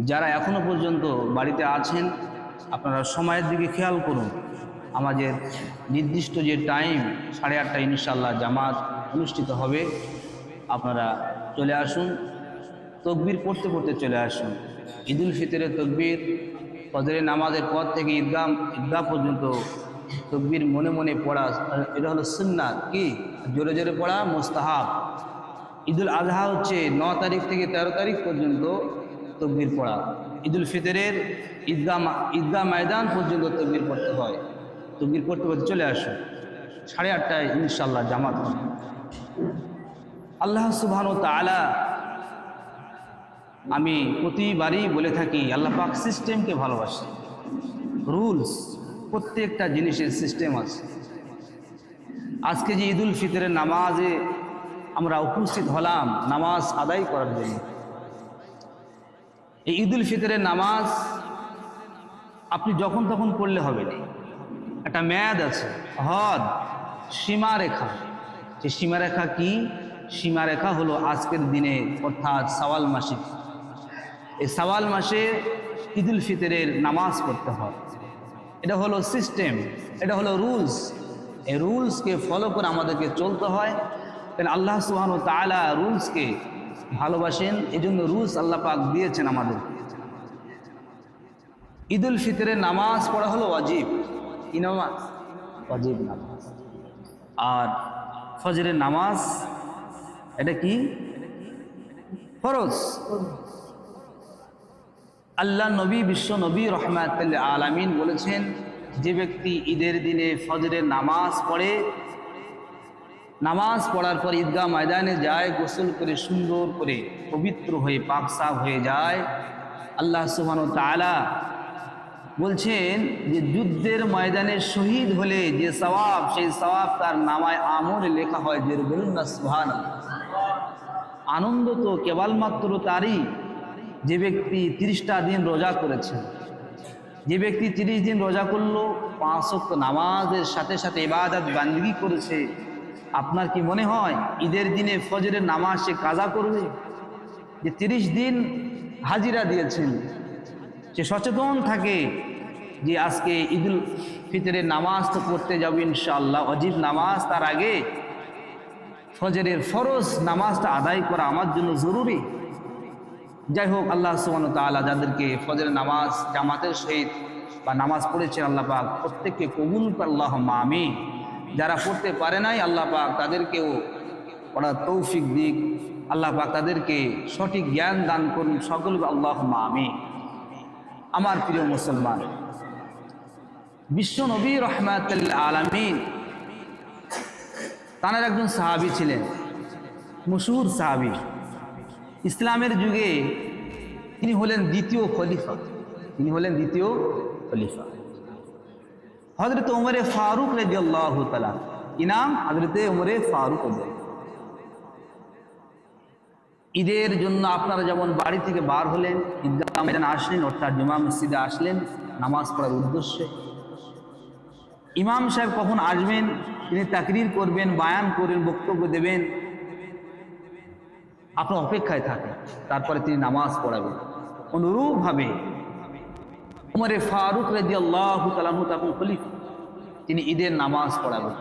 যারা এখনো পর্যন্ত বাড়িতে আছেন আপনারা সময়ের দিকে খেয়াল করুন। আমাদের নির্দিষ্ট যে টাইম 8:30 ইনশাআল্লাহ জামাত অনুষ্ঠিত হবে। আপনারা চলে আসুন, তকবীর পড়তে পড়তে চলে আসুন। ঈদুল ফিতরের তকবীর ফজরের নামাজের পর থেকে ঈদগাহ পর্যন্ত তকবীর মনে মনে পড়া, এটা হলো সুন্নাত। কি জোরে জোরে পড়া মুস্তাহাব। ঈদুল আজহা হচ্ছে 9 তারিখ থেকে 13 তারিখ পর্যন্ত তকবীর পড়া। ঈদুল ফিতরের ঈদগাহ ময়দান পর্যন্ত তকবীর পড়তে হয়। তকবীর পড়তে পড়তে চলে আসুন, 8:30 ইনশাআল্লাহ জামাত হবে। আল্লাহ সুবহানাহু ওয়া তাআলা, আমি প্রতিবারই বলে থাকি, আল্লাহ পাক সিস্টেমকে ভালোবাসে। রুলস, প্রত্যেকটা জিনিসের সিস্টেম আছে। আজকে যে ঈদুল ফিতরের নামাজে আমরা উপস্থিত হলাম নামাজ আদায় করার জন্য, এই ঈদুল ফিতরের নামাজ আপনি যখন তখন পড়লে হবে না। একটা মেয়াদ আছে, হদ, সীমারেখা। যে সীমারেখা কি? সীমারেখা হলো আজকের দিনে, অর্থাৎ শাওয়াল মাসে। এই শাওয়াল মাসে ঈদুল ফিতরের নামাজ পড়তে হয়। এটা হলো সিস্টেম, এটা হলো রুলস। এই রুলসকে ফলো করে আমাদেরকে চলতে হয়। কারণ আল্লাহ সুবহানাহু ওয়া তাআলা রুলসকে ভালোবাসেন, এজন্য রুলস আল্লাহ পাক দিয়েছেন আমাদের। ঈদুল ফিতরের নামাজ পড়া হলো ওয়াজিব। কি নামাজ? ওয়াজিব নামাজ। আর ফজরের নামাজ এটা কি? ফরজ। আল্লাহ নবী, বিশ্ব নবী রহমাতুল আলামিন বলেছেন, যে ব্যক্তি ঈদের দিনে ফজরের নামাজ পড়ে, নামাজ পড়ার পর ঈদগাহ ময়দানে যায়, গোসল করে সুন্দর করে পবিত্র হয়ে পাক সাফ হয়ে যায়, আল্লাহ সুবহানাহু ওয়া তাআলা বলছেন যে যুদ্ধের ময়দানে শহীদ হলে যে সওয়াব, সেই সওয়াব তার নামায় আমলে লেখা হয়। যে বলুন না সুবহানাল্লাহ। আনন্দ তো কেবলমাত্র তারই যে ব্যক্তি 30টা দিন রোজা করেছে। যে ব্যক্তি 30 দিন রোজা করলো, 5 ওয়াক্ত নামাজের সাথে সাথে ইবাদত বান্দেগী করেছে, আপনার কি মনে হয় ঈদের দিনে ফজরের নামাজ সে কাজা করবে? যে 30 দিন হাজিরা দিয়েছেন, সে সচেতন থাকে যে আজকে ঈদুল ফিতরের নামাজ তো পড়তে যাবে ইনশাআল্লাহ, ওয়াজিব নামাজ, তার আগে ফজরের ফরজ নামাজটা আদায় করা আমার জন্য জরুরি। যাই হোক, আল্লাহ সুবহানাহু ওয়া তাআলা যাদেরকে ফজরের নামাজ জামাতের সহিত বা নামাজ পড়েছেন, আল্লাহ পাক প্রত্যেককে কবুল করে, আল্লাহুম্মা আমিন। যারা পড়তে পারে নাই, আল্লাহ পাক তাদেরকেও পড়ার তৌফিক দিক, আল্লাহ পাক তাদেরকে সঠিক জ্ঞান দান করুন, সকলকে আল্লাহুম্মা আমিন। আমার প্রিয় মুসলমান, বিশ্ব নবী রহমাতুল আলামিন তাঁর একজন সাহাবী ছিলেন, মশহুর সাহাবী। ইসলামের যুগে তিনি হলেন দ্বিতীয় খলিফা। তিনি হলেন দ্বিতীয় খলিফা, হযরত ওমর ফারুক রাদিয়াল্লাহু তাআলা। কি নাম? হযরত ওমর ফারুক রাদিয়াল্লাহু। ঈদের জন্য আপনারা যেমন বাড়ি থেকে বার হলেন, ঈদগাহ ময়দানে আসলেন, অর্থাৎ জুমা মসজিদে আসলেন নামাজ পড়ার উদ্দেশ্যে। ইমাম সাহেব কখন আসবেন, তিনি তাকরীর করবেন, বায়ান করবেন, বক্তব্য দেবেন, আপনার অপেক্ষায় থাকেন, তারপরে তিনি নামাজ পড়াবেন। অনুরূপভাবে ওমর ফারুক রাদিয়াল্লাহু তাআলা তখন খলিফা, তিনি ঈদের নামাজ পড়াবেন।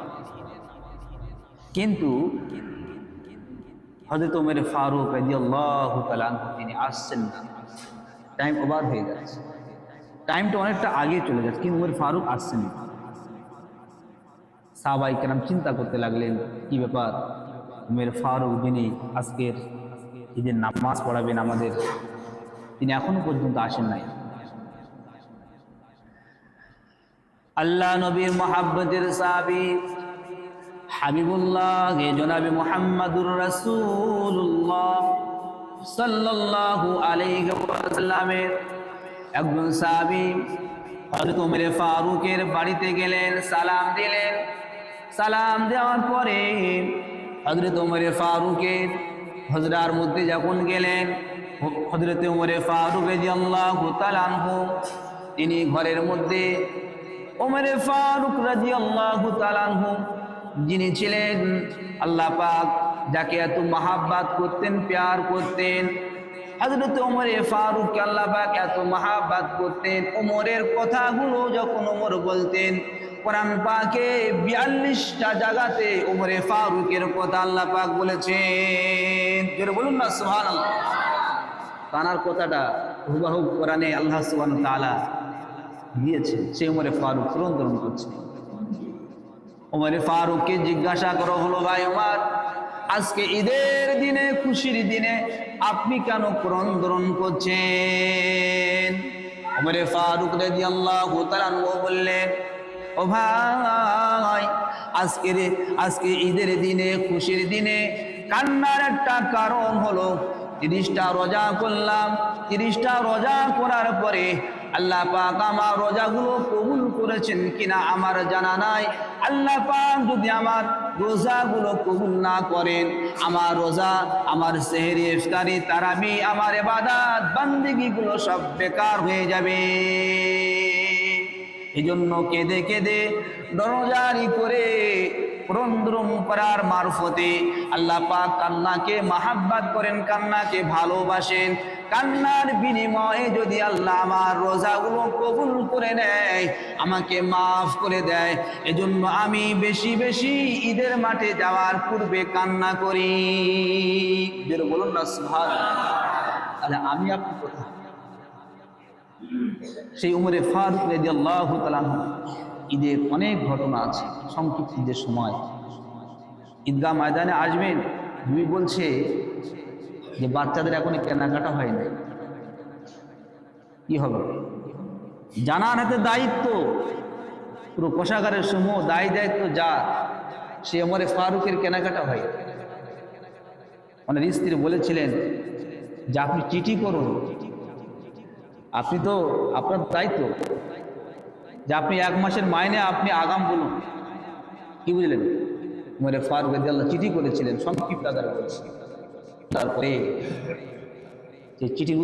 কিন্তু হযরত ওমর ফারুক রাদিয়াল্লাহু তাআলা তিনি আসছেন না, টাইম ওভার হয়ে যাচ্ছে, টাইমটা অনেকটা আগে চলে যাচ্ছে, কিন্তু ওমর ফারুক আসছেন না। সাহাবায়ে কেরাম চিন্তা করতে লাগলেন, কি ব্যাপার, ওমর ফারুক যিনি আজকের ঈদের নামাজ পড়াবেন আমাদের, তিনি এখনো পর্যন্ত আসেন নাই। আল্লাহ নবীর মহাব্বতের সাহাবী হাবিবুল্লাহ জনাবে মুহাম্মাদুর রাসূলুল্লাহ সাল্লাল্লাহু আলাইহি ওয়াসাল্লামের একজন সাহাবী হযরত ওমর ফারুকের বাড়িতে গেলেন, সালাম দিলেন। সালাম দেওয়ার পরে হযরত ওমর ফারুকের হুজরার মধ্যে যখন গেলেন, হযরত ওমর ফারুক রাদিয়াল্লাহু তাআলা আনহু তিনি ঘরের মধ্যে, ওমর ফারুক রাদিয়াল্লাহু তাআলা আনহু যিনি ছিলেন আল্লাহ পাক যাকে এত মহাব্বত করতেন, প্যার করতেন, হযরত ওমরে ফারুক আল্লাহ পাক এত মহাব্বত করতেন। ওমরের কথাগুলো যখন ওমর বলতেন, কোরআন পাকে ৪২টা জায়গাতে ওমরে ফারুকের কথা আল্লাহ পাক বলেছেন। জোরে বলুন না সুবহানাল্লাহ। তানার কথাটা হুবহু কোরআনে আল্লাহ সুবহানাহু ওয়া তাআলা দিয়েছে। সে ওমরে ফারুক ক্রন্দন করছে। ওমরে ফারুককে জিজ্ঞাসা করা হলো, ভাই ওমর, আজকে ঈদের দিনে, খুশির দিনে আপনি কেন ক্রন্দন করছেন? ওমরে ফারুক রাদিয়াল্লাহু তাআলা বললেন, ও ভাই, আজকে ঈদের দিনে, খুশির দিনে কান্নার একটা কারণ হলো 30টা রোজা করলাম। 30টা রোজা করার পরে আল্লাহ পাক আমার রোজাগুলো কবুল করেছেন কিনা আমার জানা নাই। আল্লাহ পাক যদি আমার রোজাগুলো কবুল না করেন, আমার রোজা, আমার সেহরি, ইফতারি, তারাবি, আমার ইবাদত বান্দেগিগুলো সব বেকার হয়ে যাবে। এজন্য কেঁদে কেঁদে দরজারি করে ক্রন্দন করার মারফতে আল্লাহ পাক কান্নাকে মাহাব্বত করেন, কান্নাকে ভালোবাসেন। কান্নার বিনিময়ে যদি আল্লাহ আমার রোজাগুলো কবুল করে নেয়, আমাকে মাফ করে দেয়, এজন্য আমি বেশি বেশি ঈদের মাঠে যাওয়ার পূর্বে কান্না করি। যেটা বলুন না সুবহানাল্লাহ। তাহলে আমি আপনি কোথায়? সেই উমরে ফারুক রাদিয়াল্লাহু তাআলা ঈদের অনেক ঘটনা আছে। সংক্ষিপ্ত ঈদের সময় ঈদগাহ ময়দানে আসবেন, দুই বলছে যে বাচ্চাদের এখনই কেনাকাটা হয় নাই, কি হবে? জানার হাতে দায়িত্ব, পুরো কোষাগারের সমূহ দায়ী দায়িত্ব যা, সে ওমরে ফারুকের কেনাকাটা হয়। ওনার স্ত্রী বলেছিলেন যে আপনি চিঠি করুন, আপনি তো, আপনার দায়িত্ব যে আপনি 1 মাসের মাইনে আপনি আগাম বলুন। কি বুঝলেন? ওমরে ফারুক রাদিয়াল্লাহু চিঠি করেছিলেন, সংক্ষিপ্ত আকারে বলছি। তারপরে যে চিঠির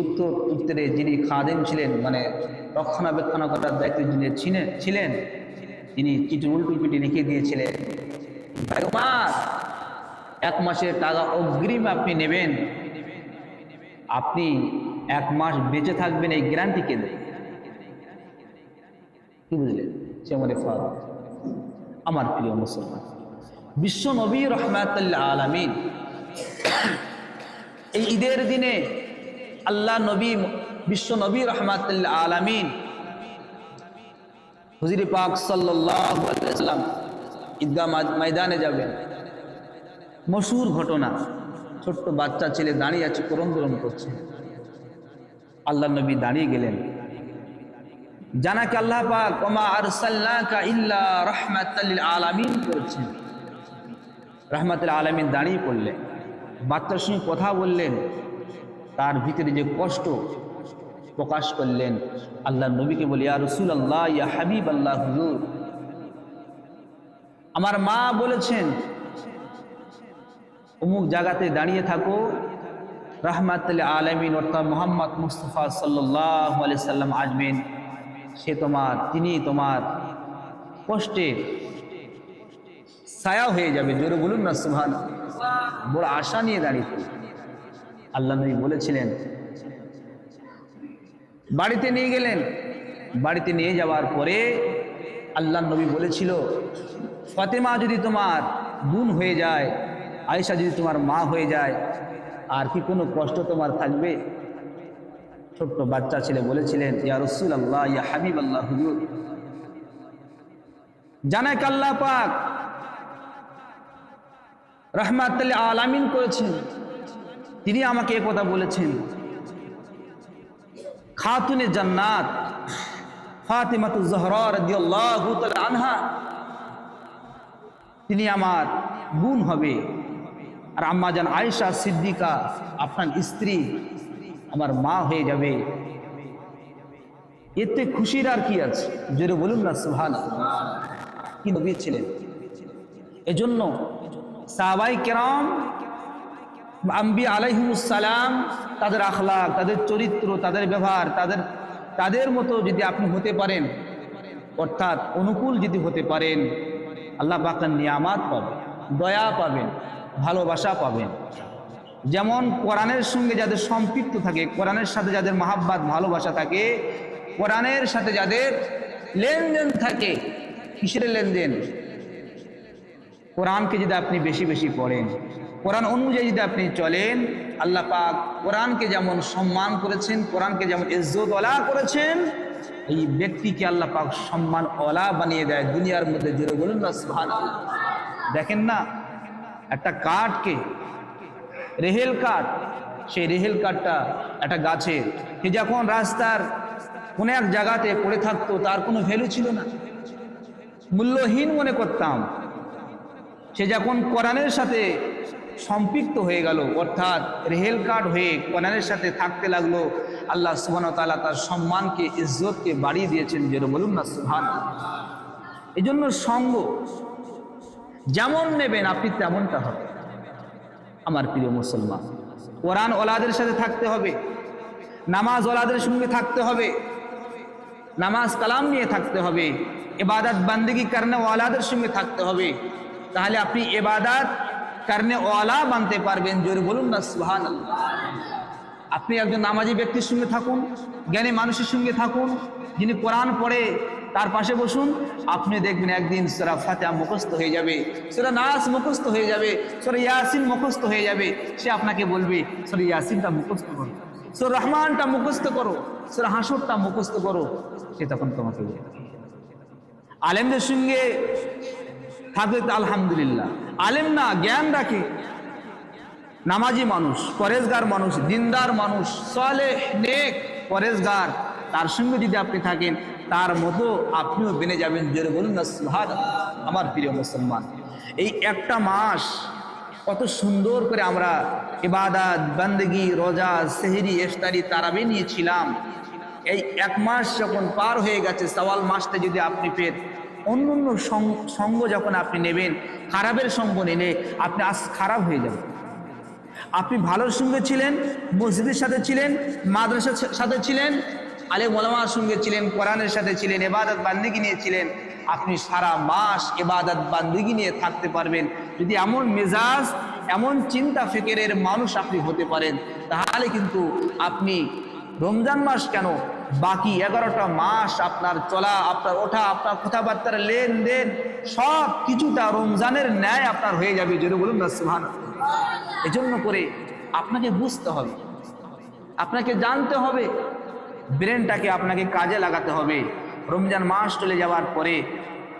উত্তরে যিনি খাদেম ছিলেন, মানে রক্ষণাবেক্ষণ করার দায়িত্ব যিনি ছিলেন, তিনি চিঠির উল্টোপিটি লিখে দিয়েছিলেন, 1 মাসের টাকা অগ্রিম আপনি নেবেন, আপনি 1 মাস বেঁচে থাকবেন এই গ্যারান্টি কে দেবে? কি বুঝলেন? সে ওমরে ফারুক। আমার প্রিয় মুসলমান, বিশ্ব নবী রাহমাতুল লিল আলামিন এই ঈদের দিনে আল্লাহ নবী, বিশ্ব নবী রাহমাতুল লিল আলামিন হুজুর পাক সাল্লাল্লাহু আলাইহি ওয়াসাল্লাম ঈদগাহ ময়দানে যাবেন। মশহুর ঘটনা, ছোট্ট বাচ্চা ছেলে দাঁড়িয়ে আছে, ক্রন্দন করছে। আল্লাহ নবী দাঁড়িয়ে গেলেন। জানাকে আল্লাহ পাক ওমা আরসালনাকা ইল্লা রাহমাতাল লিল আলামিন করেছেন। রাহমাতুল আলামিন দাঁড়িয়ে পড়লেন, বাচ্চার সঙ্গে কথা বললেন, তার ভিতরে যে কষ্ট প্রকাশ করলেন। আল্লাহ নবীকে বলি, ইয়া রাসূলুল্লাহ, ইয়া হাবিবাল্লাহ, হুজুর, আমার মা বলেছেন অমুক জায়গাতে দাঁড়িয়ে থাকো, রাহমাতুল আলামিন অর্থাৎ মুহাম্মদ মুস্তাফা সাল্লাল্লাহু আলাইহি সাল্লাম আসবেন, তিনি তোমার কষ্টের ছায়া হয়ে যাবে। জোরে বলুন না সুবহানাল্লাহ। বড় আশা নিয়ে দাঁড়িয়ে। আল্লাহ নবী বলেছিলেন, বাড়িতে নিয়ে গেলেন। বাড়িতে নিয়ে যাওয়ার পরে আল্লাহ নবী বলেছিল, ফাতেমা যদি তোমার বোন হয়ে যায়, আয়েশা যদি তোমার মা হয়ে যায়, আর কি কোনো কষ্ট তোমার থাকবে? ছোট্ট বাচ্চা ছেলে বলেছিলেন, ইয়া রাসূলুল্লাহ, ইয়া হাবিবাল্লাহ, হুজুর, জানাক আল্লাহ পাক রাহমাতুল লিল আলামিন করেছেন, তিনি আমাকে এই কথা বলেছেন, খাতুনে জান্নাত ফাতিমাতুজ জহরা রাদিয়াল্লাহু তাআলা আনহা তিনি আমার বোন হবে, আর আম্মা জান আয়েশা সিদ্দিকা আপনার স্ত্রী আমার মা হয়ে যাবে। এতে খুশির আর কি আছে? জোরে বলুন না সুবহানাল্লাহ। কি নবী ছিলেন। এজন্য সাহাবায়ে কেরাম, আম্বিয়া আলাইহিমুস সালাম, তাদের আখলাক, তাদের চরিত্র, তাদের ব্যবহার, তাদের মতো যদি আপনি হতে পারেন, অর্থাৎ অনুকূল যদি হতে পারেন, আল্লাহ পাকের নিয়ামত পাবেন, দয়া পাবেন, ভালোবাসা পাবেন। যেমন কোরআনের সঙ্গে যাদের সম্পৃক্ত থাকে, কোরআনের সাথে যাদের মহাব্বত ভালোবাসা থাকে, কোরআনের সাথে যাদের লেনদেন থাকে, কিসের লেনদেন? কোরআনকে যদি আপনি বেশি বেশি পড়েন, কোরআন অনুযায়ী যদি আপনি চলেন, আল্লাহ পাক কোরআনকে যেমন সম্মান করেছেন, কোরআনকে যেমন ইজ্জত ওয়ালা করেছেন, এই ব্যক্তিকে আল্লাহ পাক সম্মান ওয়ালা বানিয়ে দেয় দুনিয়ার মধ্যে। জোরে বলুন না সুবহানাল্লাহ। দেখেন না, একটা কাঠকে, রেহেল কাঠ, সেই রেহেল কাঠটা একটা গাছের, সে যখন রাস্তার কোনো এক জায়গাতে পড়ে থাকতো, তার কোনো ভ্যালু ছিল না, মূল্যহীন মনে করতাম। সে যখন কোরআনের সাথে সম্পৃক্ত হয়ে গেল, অর্থাৎ রেহেল কাঠ হয়ে কোরআনের সাথে থাকতে লাগলো, আল্লাহ সুবহানাহু ওয়া তাআলা তার সম্মানকে, ইজ্জতকে বাড়িয়ে দিয়েছেন। যেন বলুন না সুবহানাল্লাহ। এই জন্য সঙ্গ যেমন নেবেন আপনি তেমনটা হবে। আমার প্রিয় মুসলমান, কোরআন ওয়ালাদের সাথে থাকতে হবে, নামাজ ওয়ালাদের সঙ্গে থাকতে হবে, নামাজ কালাম নিয়ে থাকতে হবে, ইবাদত বান্দেগি করনে ওয়ালাদের সঙ্গে থাকতে হবে। তাহলে আপনি ইবাদত করনে ওয়ালা বানতে পারবেন। জোরে বলুন না সুবহানাল্লাহ। আপনি একজন নামাজি ব্যক্তির সঙ্গে থাকুন, জ্ঞানী মানুষের সঙ্গে থাকুন, যিনি কোরআন পড়ে তার পাশে বসুন, আপনি দেখবেন একদিন সূরা ফাতিহা মুখস্থ হয়ে যাবে, সূরা নাস মুখস্থ হয়ে যাবে, সূরা ইয়াসিন মুখস্থ হয়ে যাবে। সে আপনাকে বলবে সূরা ইয়াসিনটা মুখস্থ করো, সূরা রহমানটা মুখস্থ করো, সূরা হাসরটা মুখস্থ করো। সে তখন তোমাকে বলবে। আলেমদের সঙ্গে থাকলে তো আলহামদুলিল্লাহ, আলেম না জ্ঞান রাখে, নামাজি মানুষ, পরেজগার মানুষ, দিনদার মানুষ, সালেহ নেক পরেজগার, তার সঙ্গে যদি আপনি থাকেন, তার মতো আপনিও বেনে যাবেন। জোরে বলুন না সুবহানাল্লাহ। আমার প্রিয় মুসলমান, এই একটা মাস কত সুন্দর করে আমরা ইবাদত বান্দেগি, রোজা, সেহরি, ইফতারি, তারাবি নিয়েছিলাম। এই এক মাস যখন পার হয়ে গেছে, শাওয়াল মাসটা যদি আপনি ফের অন্য অন্য সঙ্গ যখন আপনি নেবেন, খারাপের সঙ্গ নিলে আপনি আজ খারাপ হয়ে যাবেন। আপনি ভালোর সঙ্গে ছিলেন, মসজিদের সাথে ছিলেন, মাদ্রাসার সাথে ছিলেন, আলেম ওলামার সঙ্গে ছিলেন, কোরআনের সাথে ছিলেন, ইবাদত বান্দেগি নিয়ে ছিলেন, আপনি সারা মাস ইবাদত বান্দেগি নিয়ে থাকতে পারবেন। যদি এমন মেজাজ, এমন চিন্তা ফিকিরের মানুষ আপনি হতে পারেন, তাহলে কিন্তু আপনি রমজান মাস কেন, বাকি 11টা মাস আপনার চলা, আপনার ওঠা, আপনার কথাবার্তার লেনদেন সব কিছুটা রমজানের ন্যায় আপনার হয়ে যাবে। জোরে বলুন না সুবহানাল্লাহ। এজন্য করে আপনাকে বুঝতে হবে, আপনাকে জানতে হবে, ব্রেনটাকে আপনাকে কাজে লাগাতে হবে। রমজান মাস চলে যাওয়ার পরে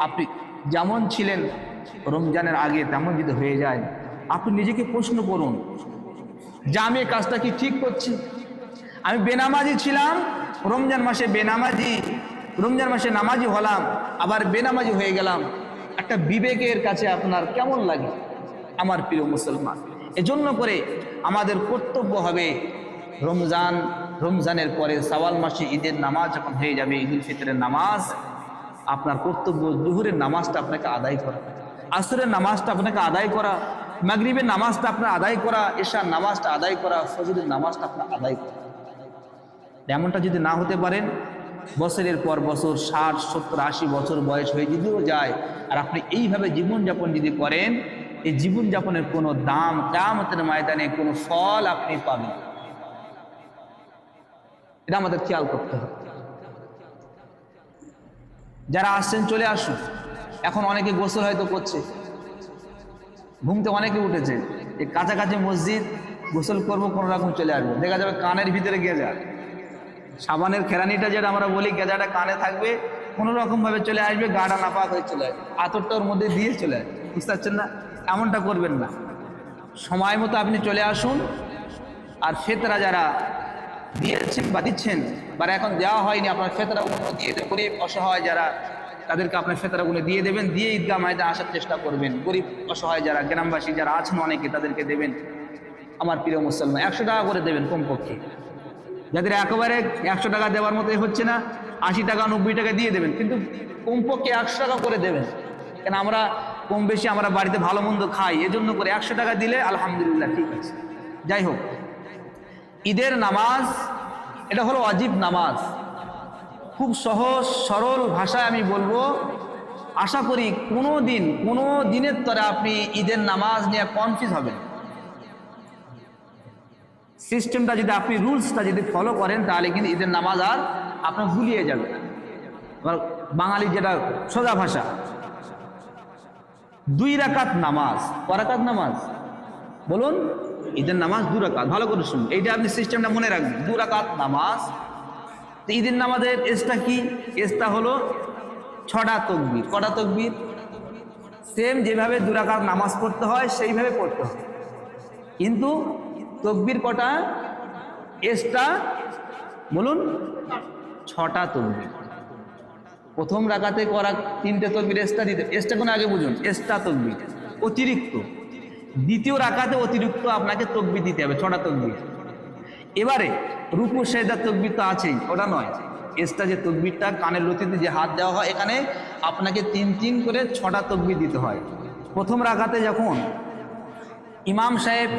আপনি যেমন ছিলেন রমজানের আগে তেমন যদি হয়ে যায়, আপনি নিজেকে প্রশ্ন করুন যে আমি এই কাজটা কি ঠিক করছি? আমি বেনামাজি ছিলাম, রমজান মাসে বেনামাজি, রমজান মাসে নামাজি হলাম, আবার বেনামাজি হয়ে গেলাম। একটা বিবেকের কাছে আপনার কেমন লাগে? আমার প্রিয় মুসলমান, এজন্য করে আমাদের কর্তব্য হবে রমজানের পরে শাওয়াল মাসে ঈদের নামাজ যখন হয়ে যাবে, ঈদুল ফিতরের নামাজ, আপনার কর্তব্য জুহুরের নামাজটা আপনাকে আদায় করা, আসরের নামাজটা আপনাকে আদায় করা, মাগরিবের নামাজটা আপনার আদায় করা, এশার নামাজটা আদায় করা, ফজরের নামাজটা আপনার আদায় করা। এমনটা যদি না হতে পারেন, বছরের পর বছর 60, 70, 80 বছর বয়স হয়ে যদিও যায়, আর আপনি এইভাবে জীবনযাপন যদি করেন, এই জীবনযাপনের কোনো দাম কিয়ামতের ময়দানে কোনো ফল আপনি পাবেন। এটা আমাদের খেয়াল করতে হবে। যারা আসছেন চলে আসুন। এখন অনেকে গোসল হয়তো করছে, ঘুম থেকে অনেকে উঠেছে, এই কাছাকাছি মসজিদ, গোসল করবো কোনো রকম চলে আসবো, দেখা যাবে কানের ভিতরে গেজা, সাবানের খেরানিটা যেটা আমরা বলি, গেজাটা কানে থাকবে, কোনো রকম ভাবে চলে আসবে, গাটা নাপাক হয়ে চলে আসবে, আতরটা ওর মধ্যে দিয়ে চলে আসবে। বুঝতে পারছেন না? এমনটা করবেন না। সময় মতো আপনি চলে আসুন। আর ফেতরা যারা দিয়েছেন বা দিচ্ছেন, বা এখন দেওয়া হয়নি, আপনার ফেতরাগুলো দিয়ে দেবেন। গরিব অসহায় যারা, তাদেরকে আপনার ফেতরাগুলো দিয়ে দেবেন, দিয়ে ঈদগাহ ময়দানে আসার চেষ্টা করবেন। গরিব অসহায় যারা, গ্রামবাসী যারা আছেন অনেকে, তাদেরকে দেবেন। আমার প্রিয় মুসলমান, 100 টাকা করে দেবেন কমপক্ষে। যাদের একেবারে 100 টাকা দেওয়ার মতো হচ্ছে না, 80 টাকা 90 টাকা দিয়ে দেবেন, কিন্তু কমপক্ষে 100 টাকা করে দেবেন। কেন আমরা কম বেশি আমরা বাড়িতে ভালো মন্দ খাই, এজন্য করে 100 টাকা দিলে আলহামদুলিল্লাহ ঠিক আছে। যাই হোক, ঈদের নামাজ এটা হলো ওয়াজিব নামাজ। খুব সহজ সরল ভাষায় আমি বলবো, আশা করি কোনো দিনের তরে আপনি ঈদের নামাজ নিয়ে কনফিউজ হবেন। সিস্টেমটা যদি আপনি রুলসটা যদি ফলো করেন তাহলে কিন্তু ঈদের নামাজ আর আপনার ভুলিয়ে যাবে না। বাঙালি যেটা সোজা ভাষা, 2 রাকাত নামাজ, ক রাকাত নামাজ বলুন? ঈদের নামাজ 2 রাকাত। ভালো করে শুনুন, এইটা আপনি সিস্টেমটা মনে রাখবেন, 2 রাকাত নামাজ। তো ঈদের নামাজের এজটা কি? এজটা হলো 6টা তকবীর। কটা তকবীর? সেম যেভাবে 2 রাকাত নামাজ পড়তে হয় সেইভাবে পড়তে হয়, কিন্তু তকবীর কটা? এজটা বলুন, 6টা তকবীর। প্রথম রাকাতে করা 3টে তকবীর এজটা দিতে, এজটা কোনো আগে বুঝুন, এজটা তকবীর অতিরিক্ত। দ্বিতীয় রাকাতে অতিরিক্ত আপনাকে তকবীর দিতে হবে, 6টা তকবীর। এবারে রুকু সেজদা তকবীর তো আছেই, ওটা নয়, এজটা যে তকবীরটা কানের লতিতে যে হাত দেওয়া হয়, এখানে আপনাকে 3 করে 6টা তকবীর দিতে হয়। প্রথম রাকাতে যখন ইমাম সাহেব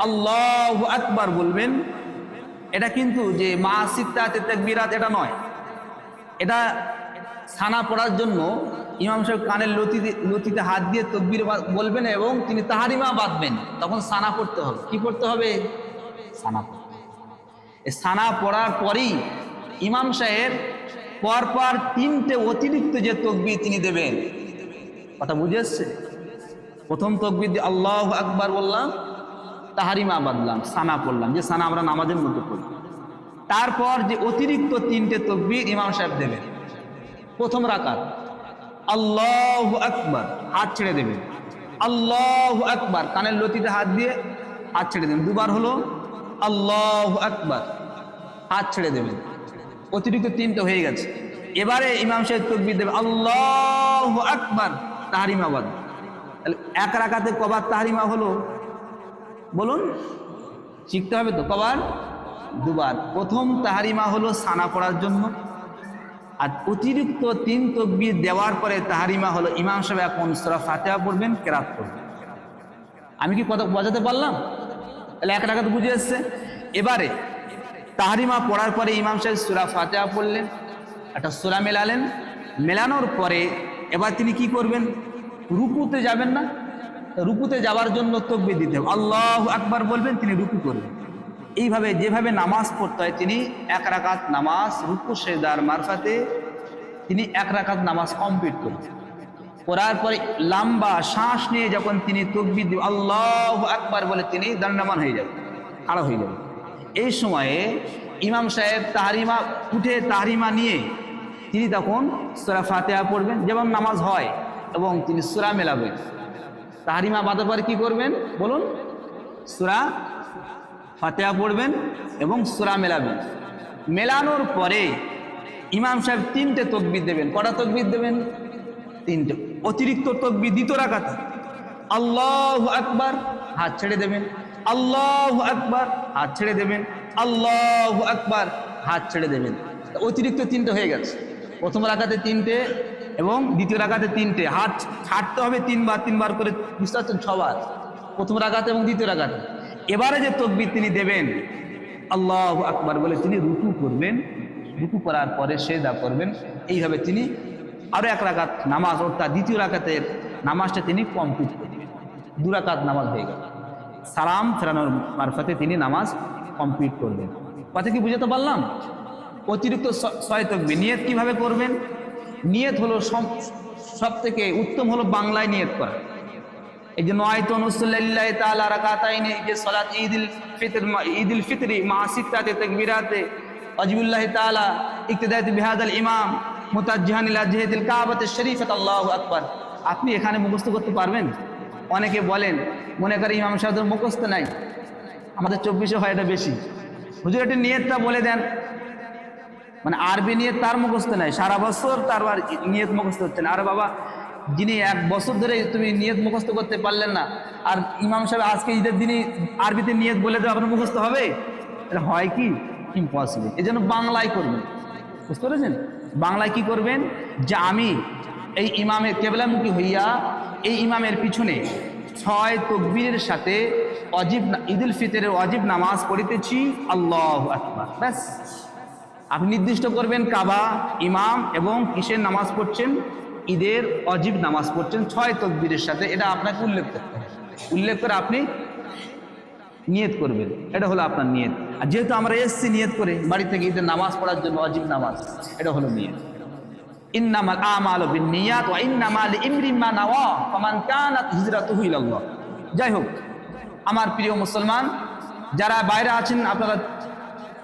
আল্লাহু আকবার বলবেন, এটা কিন্তু যে মা সিত্তাতে তাকবীরাত এটা নয়, এটা সানা পড়ার জন্য ইমাম সাহেব কানের লতিতে হাত দিয়ে তাকবীর বলবেন এবং তিনি তাহারিমা বাঁধবেন, তখন সানা পড়তে হবে। কি পড়তে হবে? সানা পড়তে হবে। এই সানা পড়ার পরেই ইমাম সাহেব পরপর 3টে অতিরিক্ত যে তাকবীর তিনি দেবেন। কথা বুঝে এসছে? প্রথম তাকবীর দিয়ে আল্লাহু আকবার বললাম, তাহারিমা বাঁধলাম, সানা পড়লাম, যে সানা আমরা নামাজের মধ্যে পড়ি। তারপর যে অতিরিক্ত 3টে তাকবীর ইমাম সাহেব দেবেন। প্রথম রাকাত আল্লাহু আকবার, হাত ছেড়ে দেবেন, আল্লাহু আকবার, কানের লতিতে হাত দিয়ে হাত ছেড়ে দেবেন। 2বার হলো আল্লাহু আকবার, হাত ছেড়ে দেবেন, অতিরিক্ত 3টে হয়ে গেছে। এবারে ইমাম সাহেব তাকবীর দেবে আল্লাহু আকবার, তাহরিমা বাদ। তাহলে 1 রাকাতে কবার তাহরিমা হলো বলুন? শিখতে হবে তো, কবার? 2বার। প্রথম তাহরিমা হলো সানা পড়ার জন্য, আর অতিরিক্ত 3 তাকবীর দেওয়ার পরে তাহরিমা হলো ইমাম সাহেব এখন সূরা ফাতিহা পড়বেন, কেরাত করবেন। আমি কি কথা বোঝাতে পারলাম? তাহলে 1 রাকাত বুঝে এসছে। এবারে তাহরিমা পড়ার পরে ইমাম সাহেব সূরা ফাতিহা পড়লেন, একটা সূরা মেলালেন, মেলানোর পরে এবার তিনি কি করবেন? রুকুতে যাবেন না? রুকুতে যাওয়ার জন্য তাকবীর দিতে হবে, আল্লাহু আকবার বলবেন, তিনি রুকু করবেন। এইভাবে যেভাবে নামাজ পড়তে হয় তিনি 1 রাকাত নামাজ রুকু সেজদার মারফতে তিনি 1 রাকাত নামাজ কমপ্লিট করবেন। করার পরে লম্বা শ্বাস নিয়ে যখন তিনি তাকবীর দিবেন আল্লাহু আকবার বলে তিনি দণ্ডায়মান হয়ে যাবেন, খাড়া হয়ে যাবেন। এই সময়ে ইমাম সাহেব তাহরিমা উঠে তাহরিমা নিয়ে তিনি তখন সূরা ফাতিহা পড়বেন যেমন নামাজ হয়, এবং তিনি সূরা মেলাবেন। তাহরিমা বাঁধার পরে কি করবেন বলুন? সূরা ফাতিহা পড়বেন এবং সূরা মেলাবেন। মেলানোর পরে ইমাম সাহেব 3টে তাকবীর দেবেন। কটা তাকবীর দেবেন? 3টে। অতিরিক্ত তাকবীর দ্বিতীয় রাকাতে আল্লাহু আকবার, হাত ছেড়ে দেবেন, আল্লাহু আকবার, হাত ছেড়ে দেবেন, আল্লাহু আকবার, হাত ছেড়ে দেবেন। অতিরিক্ত 3টে হয়ে গেছে। প্রথম রাকাতে 3টে এবং দ্বিতীয় রাকাতে 3টে, হাত ছাড়তে হবে 3বার করে, বুঝতে পারছেন? 6বার প্রথম রাকাতে এবং দ্বিতীয় রাকাতে। এবারে যে তাকবীর তিনি দেবেন আল্লাহু আকবার বলে তিনি রুকু করবেন, রুকু করার পরে সিজদা করবেন। এইভাবে তিনি আরো 1 রাকাত নামাজ, অর্থাৎ দ্বিতীয় রাকাতের নামাজটা তিনি কমপ্লিট করবেন। 2 রাকাত নামাজ হয়ে গেল। সালাম ফেরানোর মারফতে তিনি নামাজ কমপ্লিট করবেন। কথা কি বুঝাতে পারলাম? অতিরিক্ত 6 তাকবীর। নিয়ত কিভাবে করবেন? নিয়ত হলো সব থেকে উত্তম হলো বাংলায় নিয়ত করা। এই যে নয়তো নুসল্লিল্লাহি তাআলা রাকাতাইনি, যে সালাত ঈদুল ফিতরি মা সিত্তাতি তাকবীরাতে ওয়াজিবুল্লাহি তাআলা ইক্তিদাতি বিহাদাল ইমাম মুতাজ্জিহান ইলা জিহাতিল কাবাতি শরীফাত আল্লাহু আকবার, আপনি এখানে মুখস্থ করতে পারবেন? অনেকে বলেন, মনে করে ইমাম সাহেবের মুখস্থ নাই, আমাদের 24-এ হয় এটা বেশি। হুজুর এটা নিয়তটা বলে দেন, মানে আরবি নিয়ত তার মুখস্থ নাই, সারা বছর তার নিয়ত মুখস্থ হচ্ছে না। আরে বাবা, যিনি 1 বছর ধরে তুমি নিয়ত মুখস্থ করতে পারলেন না, আর ইমাম সাহেব আজকে ঈদের দিনই আরবিতে নিয়ত বলে দেওয়া আপনার মুখস্থ হবে? এটা হয় কি? ইম্পসিবল। এই জন্য বাংলায় করবেন, বুঝতে পেরেছেন? বাংলায় কি করবেন? যে আমি এই ইমামের কেবলামুখী হইয়া এই ইমামের পিছনে 6 তাকবীরের সাথে ঈদুল ফিতরের ওয়াজিব নামাজ পড়িতেছি, আল্লাহু আকবার। ব্যাস, আপনি নির্দিষ্ট করবেন কাবা, ইমাম এবং কিসের নামাজ পড়ছেন? ঈদের ওয়াজিব নামাজ পড়ছেন 6 তাকবীরের সাথে। এটা আপনাকে উল্লেখ করতে হবে। উল্লেখ করে আপনি নিয়ত করবেন, এটা হলো আপনার নিয়ত। আর যেহেতু আমরা এসছি নিয়ত করে বাড়ি থেকে ঈদের নামাজ পড়ার জন্য, ওয়াজিব নামাজ, এটা হলো নিয়ত। ইন্নামাল আমালু বিন্নিয়াত ওয়া ইন্নামা লিইমরিন মা নাওয়া ফামান কানাত হিজরাতুহু ইলাল্লাহ। যাই হোক, আমার প্রিয় মুসলমান যারা বাইরে আছেন, আপনারা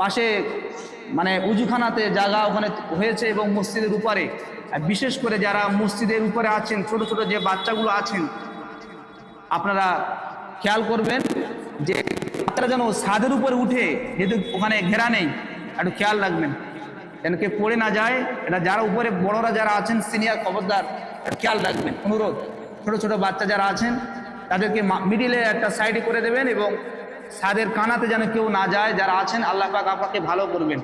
পাশে মানে উজুখানাতে জায়গা ওখানে হয়েছে এবং মসজিদের উপরে, বিশেষ করে যারা মসজিদের উপরে আছেন, ছোট ছোট যে বাচ্চাগুলো আছেন, আপনারা খেয়াল করবেন যে তারা যেন ছাদের উপরে উঠে, যেহেতু ওখানে ঘেরা নেই, একটু খেয়াল রাখবেন যেন কে পড়ে না যায়। এটা যারা উপরে বড়রা যারা আছেন, সিনিয়র, খবরদার খেয়াল রাখবেন, অনুরোধ। ছোট ছোট বাচ্চা যারা আছেন তাদেরকে মিডিলে একটা সাইডে করে দেবেন এবং ছাদের কানাতে যেন কেউ না যায়। যারা আছেন আল্লাহ পাক আপনাকে ভালো করবেন,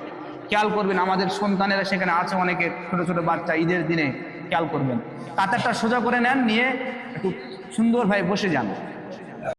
খেয়াল করবেন। আমাদের সন্তানেরা সেখানে আছে, অনেকে ছোট ছোট বাচ্চা, ঈদের দিনে খেয়াল করবেন। কাতারটা সোজা করে নেন, নিয়ে একটু সুন্দরভাবে বসে যান।